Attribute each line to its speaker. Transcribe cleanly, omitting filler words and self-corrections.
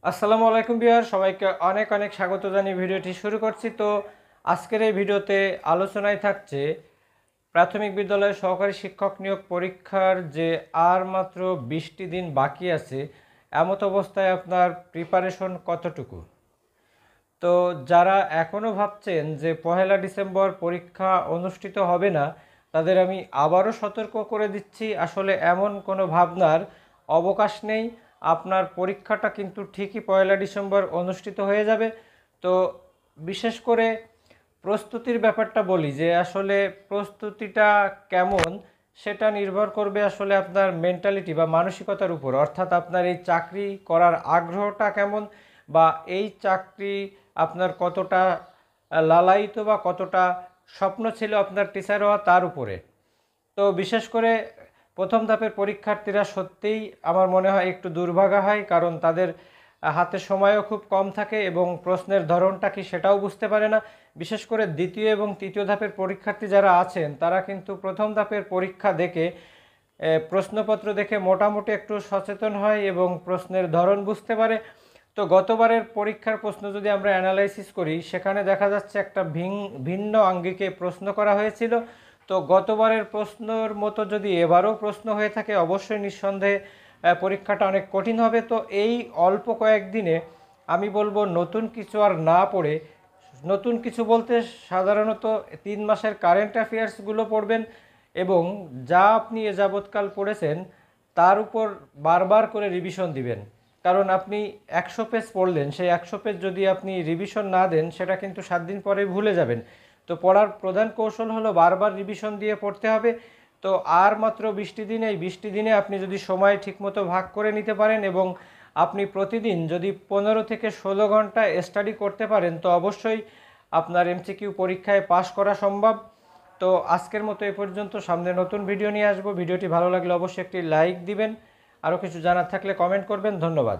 Speaker 1: আসসালামু আলাইকুম ভিউয়ার, সবাইকে অনেক অনেক স্বাগত জানিয়ে ভিডিওটি শুরু করছি। তো আজকের এই ভিডিওতে আলোচনায় থাকছে প্রাথমিক বিদ্যালয়ের সহকারী শিক্ষক নিয়োগ পরীক্ষার যে আর মাত্র 20টি দিন বাকি আছে, এমত অবস্থায় আপনার প্রিপারেশন কতটুকু। তো যারা এখনও ভাবছেন যে 1 ডিসেম্বর পরীক্ষা অনুষ্ঠিত হবে না, তাদের আমি আবারও সতর্ক করে দিচ্ছি, আসলে এমন কোনো ভাবনার অবকাশ নেই। আপনার পরীক্ষাটা কিন্তু ঠিকই 1 ডিসেম্বর অনুষ্ঠিত হয়ে যাবে। তো বিশেষ করে প্রস্তুতির ব্যাপারটা বলি যে আসলে প্রস্তুতিটা কেমন, সেটা নির্ভর করবে আসলে আপনার মেন্টালিটি বা মানসিকতার উপর। অর্থাৎ আপনার এই চাকরি করার আগ্রহটা কেমন, বা এই চাকরি আপনার কতটা লালায়িত বা কতটা স্বপ্ন ছিল আপনার টিচার হওয়া, তার উপরে। তো বিশেষ করে প্রথম ধাপের পরীক্ষার্থীরা সত্যিই আমার মনে হয় একটু দুর্ভাগা হয়, কারণ তাদের হাতে সময়ও খুব কম থাকে এবং প্রশ্নের ধরনটা কি সেটাও বুঝতে পারে না। বিশেষ করে দ্বিতীয় এবং তৃতীয় ধাপের পরীক্ষার্থী যারা আছেন, তারা কিন্তু প্রথম ধাপের পরীক্ষা দেখে প্রশ্নপত্র দেখে মোটামুটি একটু সচেতন হয় এবং প্রশ্নের ধরন বুঝতে পারে। তো গতবারের পরীক্ষার প্রশ্ন যদি আমরা অ্যানালাইসিস করি, সেখানে দেখা যাচ্ছে একটা ভিন্ন আঙ্গিকে প্রশ্ন করা হয়েছিল। তো গতবারের প্রশ্নর মতো যদি এবারও প্রশ্ন হয়ে থাকে, অবশ্যই নিঃসন্দেহে পরীক্ষাটা অনেক কঠিন হবে। তো এই অল্প কয়েকদিনে আমি বলবো নতুন কিছু আর না পড়ে, নতুন কিছু বলতে সাধারণত 3 মাসের কারেন্ট অ্যাফেয়ার্সগুলো পড়বেন এবং যা আপনি এ যাবৎকাল পড়েছেন তার উপর বারবার করে রিভিশন দিবেন। কারণ আপনি 100 পেজ পড়লেন, সেই 100 পেজ যদি আপনি রিভিশন না দেন, সেটা কিন্তু 7 দিন পরে ভুলে যাবেন। তো পড়ার প্রধান কৌশল হলো বারবার রিভিশন দিয়ে পড়তে হবে। তো আর মাত্র 20টি দিন, এই 20টি দিনে আপনি যদি সময় ঠিকমতো ভাগ করে নিতে পারেন এবং আপনি প্রতিদিন যদি 15 থেকে 16 ঘন্টা স্টাডি করতে পারেন, তো অবশ্যই আপনার এমসিকিউ পরীক্ষায় পাশ করা সম্ভব। তো আজকের মতো এ পর্যন্ত, সামনে নতুন ভিডিও নিয়ে আসবো। ভিডিওটি ভালো লাগলে অবশ্যই একটি লাইক দিবেন, আরও কিছু জানার থাকলে কমেন্ট করবেন। ধন্যবাদ।